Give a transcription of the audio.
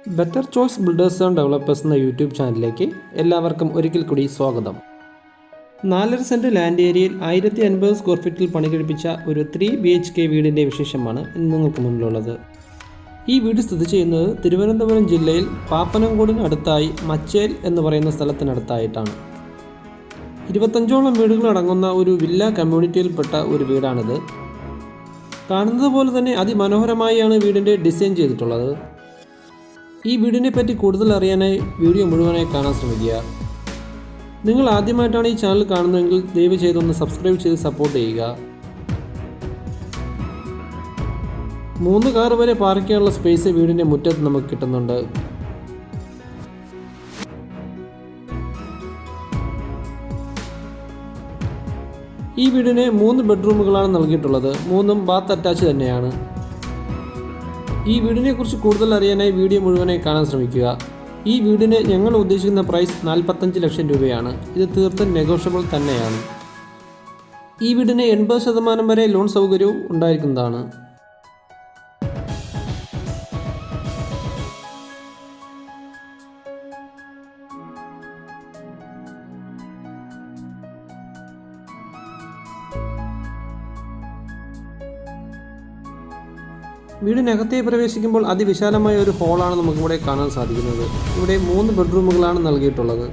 Better choice builders and developers എന്ന YouTube ചാനലിലേക്ക് എല്ലാവർക്കും ഒരിക്കൽ കൂടി സ്വാഗതം. 4.5 സെൻറ്റ് ലാൻഡ് ഏരിയയിൽ 1050 സ്ക്വയർ ഫീറ്റിൽ പണി കഴിപ്പിച്ച ഒരു 3 BHK വീടിൻ്റെ വിശേഷമാണ് ഇന്ന് നിങ്ങൾക്ക് മുന്നിലുള്ളത്. ഈ വീട് സ്ഥിതി ചെയ്യുന്നത് തിരുവനന്തപുരം ജില്ലയിൽ പാപ്പനംകോടിന് അടുത്തായി മച്ചേൽ എന്ന് പറയുന്ന സ്ഥലത്തിനടുത്തായിട്ടാണ്. 25ഓളം വീടുകൾ അടങ്ങുന്ന ഒരു വില്ല കമ്മ്യൂണിറ്റിയിൽപ്പെട്ട ഒരു വീടാണിത്. കാണുന്നത് പോലെ തന്നെ അതിമനോഹരമായാണ് വീടിൻ്റെ ഡിസൈൻ ചെയ്തിട്ടുള്ളത്. ഈ വീടിനെ പറ്റി കൂടുതൽ അറിയാനായി വീഡിയോ മുഴുവനായി കാണാൻ ശ്രമിക്കുക. നിങ്ങൾ ആദ്യമായിട്ടാണ് ഈ ചാനൽ കാണുന്നതെങ്കിൽ ദയവ് ചെയ്തൊന്ന് സബ്സ്ക്രൈബ് ചെയ്ത് സപ്പോർട്ട് ചെയ്യുക. 3 കാർ വരെ പാർക്ക് ചെയ്യാനുള്ള സ്പേസ് വീടിൻ്റെ മുറ്റത്ത് നമുക്ക് കിട്ടുന്നുണ്ട്. ഈ വീടിന് 3 ബെഡ്റൂമുകളാണ് നൽകിയിട്ടുള്ളത്. 3ഉം ബാത്ത് അറ്റാച്ച് തന്നെയാണ്. ഈ വീടിനെ കുറിച്ച് കൂടുതൽ അറിയാനായി വീഡിയോ മുഴുവനായി കാണാൻ ശ്രമിക്കുക. ഈ വീടിന് ഞങ്ങൾ ഉദ്ദേശിക്കുന്ന പ്രൈസ് 45 ലക്ഷം രൂപയാണ്. ഇത് തീർത്തും നെഗോഷ്യബിൾ തന്നെയാണ്. ഈ വീടിന് 80% വരെ ലോൺ സൗകര്യവും ഉണ്ടായിരിക്കുന്നതാണ്. വീടിനകത്തേക്ക് പ്രവേശിക്കുമ്പോൾ അതിവിശാലമായ ഒരു ഹോളാണ് നമുക്കിവിടെ കാണാൻ സാധിക്കുന്നത്. ഇവിടെ 3 ബെഡ്റൂമുകളാണ് നൽകിയിട്ടുള്ളത്.